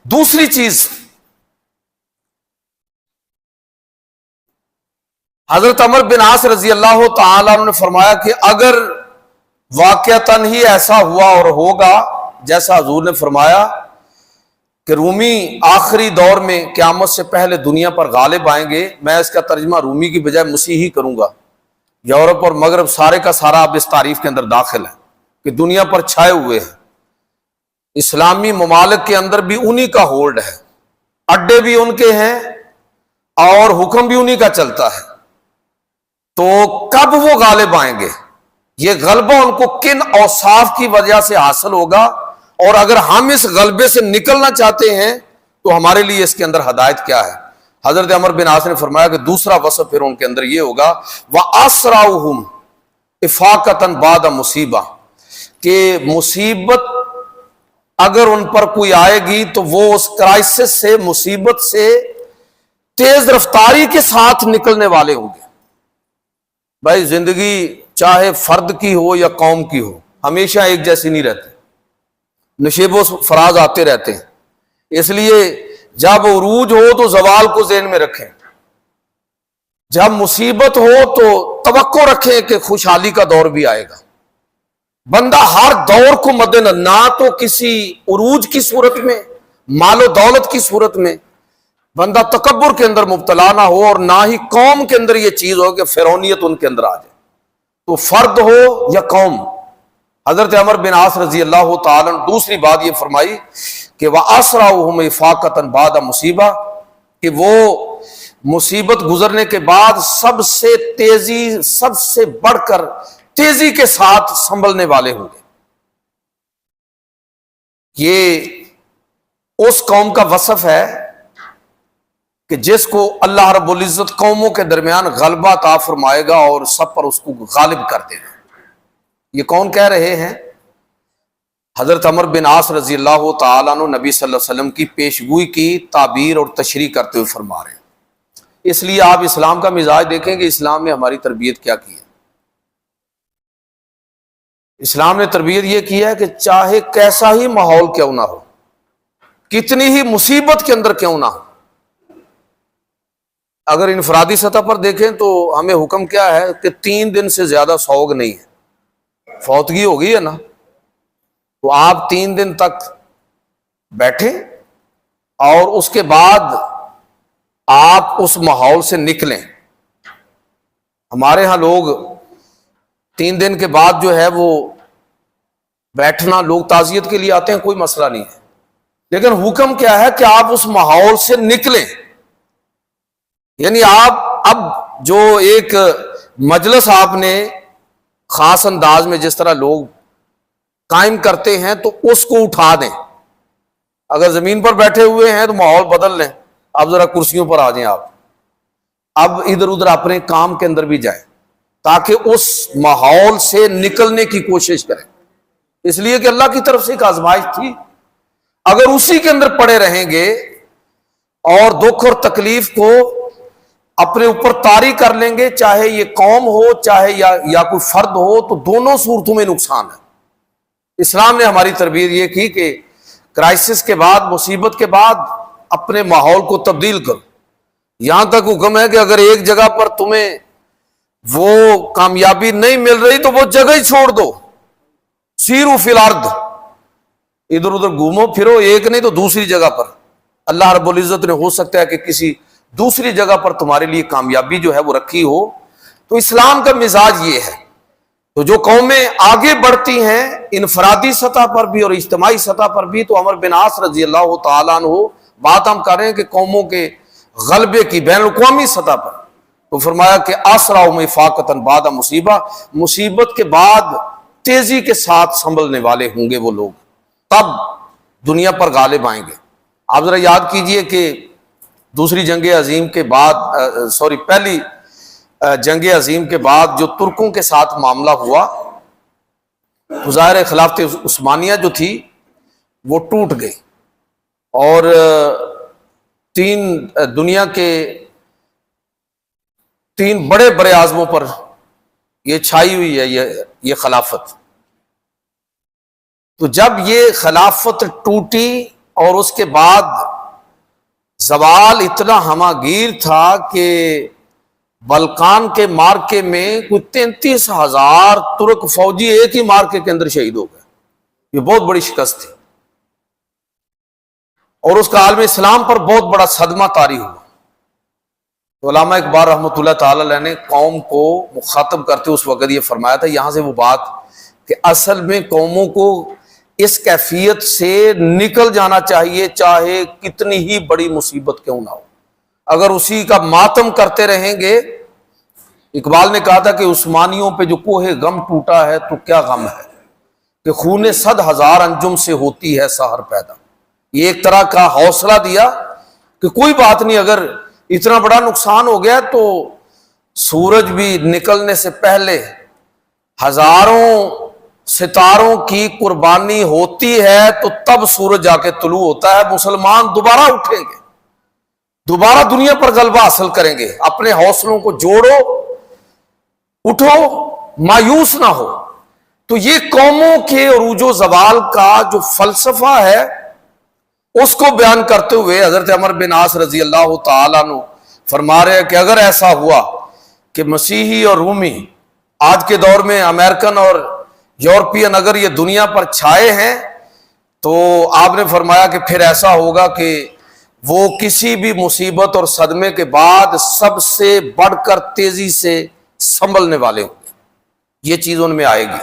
دوسری چیز، حضرت عمر بن عاص رضی اللہ تعالیٰ عنہ نے فرمایا کہ اگر واقعتاً ہی ایسا ہوا اور ہوگا جیسا حضور نے فرمایا کہ رومی آخری دور میں قیامت سے پہلے دنیا پر غالب آئیں گے، میں اس کا ترجمہ رومی کی بجائے مسیحی کروں گا، یورپ اور مغرب سارے کا سارا اب اس تعریف کے اندر داخل ہے کہ دنیا پر چھائے ہوئے ہیں، اسلامی ممالک کے اندر بھی انہی کا ہولڈ ہے، اڈے بھی ان کے ہیں اور حکم بھی انہی کا چلتا ہے۔ تو کب وہ غالب آئیں گے، یہ غلبہ ان کو کن اوصاف کی وجہ سے حاصل ہوگا، اور اگر ہم اس غلبے سے نکلنا چاہتے ہیں تو ہمارے لیے اس کے اندر ہدایت کیا ہے؟ حضرت عمر بن عاص نے فرمایا کہ دوسرا وصف پھر ان کے اندر یہ ہوگا وَأَسْرَعُهُمْ إِفَاقَةً بَعْدَ مُصِیبَةٍ، کہ مصیبت اگر ان پر کوئی آئے گی تو وہ اس کرائسس سے، مصیبت سے تیز رفتاری کے ساتھ نکلنے والے ہوں گے۔ بھائی زندگی چاہے فرد کی ہو یا قوم کی ہو ہمیشہ ایک جیسی نہیں رہتی، نشیب و فراز آتے رہتے ہیں، اس لیے جب عروج ہو تو زوال کو ذہن میں رکھیں، جب مصیبت ہو تو توقع رکھیں کہ خوشحالی کا دور بھی آئے گا۔ بندہ ہر دور کو مد نظر، نہ تو کسی عروج کی صورت میں، مال و دولت کی صورت میں بندہ تکبر کے اندر مبتلا نہ ہو، اور نہ ہی قوم کے اندر یہ چیز ہو کہ فرعونیت ان کے اندر آ جائے، تو فرد ہو یا قوم۔ حضرت عمر بن عاص رضی اللہ تعالیٰ عنہ دوسری بات یہ فرمائی کہ وَأَسْرَعُهُمْ إِفَاقَةً بَعْدَ مُصِیبَةٍ، کہ وہ مصیبت گزرنے کے بعد سب سے تیزی، سب سے بڑھ کر تیزی کے ساتھ سنبھلنے والے ہوں گے۔ یہ اس قوم کا وصف ہے کہ جس کو اللہ رب العزت قوموں کے درمیان غلبہ عطا فرمائے گا اور سب پر اس کو غالب کر دے گا۔ یہ کون کہہ رہے ہیں؟ حضرت عمر بن عاص رضی اللہ تعالیٰ عنہ نبی صلی اللہ علیہ وسلم کی پیشگوئی کی تعبیر اور تشریح کرتے ہوئے فرما رہے ہیں۔ اس لیے آپ اسلام کا مزاج دیکھیں کہ اسلام نے ہماری تربیت کیا کی ہے۔ اسلام نے تربیت یہ کی ہے کہ چاہے کیسا ہی ماحول کیوں نہ ہو، کتنی ہی مصیبت کے اندر کیوں نہ ہو، اگر انفرادی سطح پر دیکھیں تو ہمیں حکم کیا ہے کہ 3 دن سے زیادہ سوگ نہیں ہے، فوتگی ہو گئی ہے نا، تو آپ 3 دن تک بیٹھیں اور اس کے بعد آپ اس ماحول سے نکلیں۔ ہمارے ہاں لوگ 3 دن کے بعد جو ہے وہ بیٹھنا، لوگ تعزیت کے لیے آتے ہیں، کوئی مسئلہ نہیں ہے، لیکن حکم کیا ہے کہ آپ اس ماحول سے نکلیں۔ یعنی آپ اب جو ایک مجلس آپ نے خاص انداز میں جس طرح لوگ قائم کرتے ہیں تو اس کو اٹھا دیں، اگر زمین پر بیٹھے ہوئے ہیں تو ماحول بدل لیں، اب ذرا کرسیوں پر آ جائیں، آپ اب ادھر ادھر اپنے کام کے اندر بھی جائیں تاکہ اس ماحول سے نکلنے کی کوشش کریں، اس لیے کہ اللہ کی طرف سے ایک آزمائش تھی۔ اگر اسی کے اندر پڑے رہیں گے اور دکھ اور تکلیف کو اپنے اوپر طاری کر لیں گے، چاہے یہ قوم ہو چاہے یا کوئی فرد ہو، تو دونوں صورتوں میں نقصان ہے۔ اسلام نے ہماری تربیت یہ کی کہ کرائسس کے بعد، مصیبت کے بعد اپنے ماحول کو تبدیل کرو۔ یہاں تک حکم ہے کہ اگر ایک جگہ پر تمہیں وہ کامیابی نہیں مل رہی تو وہ جگہ ہی چھوڑ دو، سیرو فی الارض، ادھر ادھر گھومو پھرو، ایک نہیں تو دوسری جگہ پر۔ اللہ رب العزت نے ہو سکتا ہے کہ کسی دوسری جگہ پر تمہارے لیے کامیابی جو ہے وہ رکھی ہو۔ تو اسلام کا مزاج یہ ہے۔ تو جو قومیں آگے بڑھتی ہیں انفرادی سطح پر بھی اور اجتماعی سطح پر بھی، تو عمر بن عاص رضی اللہ تعالیٰ عنہ بات ہم کر رہے ہیں کہ قوموں کے غلبے کی بین الاقوامی سطح پر، تو فرمایا کہ اسرعوا افاقۃ بعد مصیبہ، مصیبت کے بعد تیزی کے ساتھ سنبھلنے والے ہوں گے وہ لوگ، تب دنیا پر غالب آئیں گے۔ آپ ذرا یاد کیجئے کہ دوسری جنگ عظیم کے بعد پہلی جنگ عظیم کے بعد جو ترکوں کے ساتھ معاملہ ہوا، تو ظاہر خلافت عثمانیہ جو تھی وہ ٹوٹ گئی، اور دنیا کے 3 بڑے بڑے اعظموں پر یہ چھائی ہوئی ہے یہ خلافت۔ تو جب یہ خلافت ٹوٹی اور اس کے بعد زوال اتنا ہماگیر تھا کہ بلقان کے مارکے میں کوئی 33,000 ترک فوجی ایک ہی مارکے کے اندر شہید ہو گئے. یہ بہت بڑی شکست تھی اور اس کا عالم اسلام پر بہت بڑا صدمہ طاری ہوا. تو علامہ اقبال رحمۃ اللہ تعالی علیہ نے قوم کو مخاطب کرتے اس وقت یہ فرمایا تھا، یہاں سے وہ بات کہ اصل میں قوموں کو اس کیفیت سے نکل جانا چاہیے چاہے کتنی ہی بڑی مصیبت کیوں نہ ہو. اگر اسی کا ماتم کرتے رہیں گے، اقبال نے کہا تھا کہ عثمانیوں پہ جو کوہ غم ٹوٹا ہے تو کیا غم ہے کہ خون 100,000 انجم سے ہوتی ہے سحر پیدا. یہ ایک طرح کا حوصلہ دیا کہ کوئی بات نہیں، اگر اتنا بڑا نقصان ہو گیا تو سورج بھی نکلنے سے پہلے ہزاروں ستاروں کی قربانی ہوتی ہے تو تب سورج جا کے طلوع ہوتا ہے. مسلمان دوبارہ اٹھیں گے، دوبارہ دنیا پر غلبہ حاصل کریں گے. اپنے حوصلوں کو جوڑو، اٹھو، مایوس نہ ہو. تو یہ قوموں کے عروج و زوال کا جو فلسفہ ہے اس کو بیان کرتے ہوئے حضرت عمر بن عاص رضی اللہ تعالیٰ عنہ فرما رہے ہیں کہ اگر ایسا ہوا کہ مسیحی اور رومی آج کے دور میں امریکن اور یورپین اگر یہ دنیا پر چھائے ہیں تو آپ نے فرمایا کہ پھر ایسا ہوگا کہ وہ کسی بھی مصیبت اور صدمے کے بعد سب سے بڑھ کر تیزی سے سنبھلنے والے ہوں گے. یہ چیز ان میں آئے گی.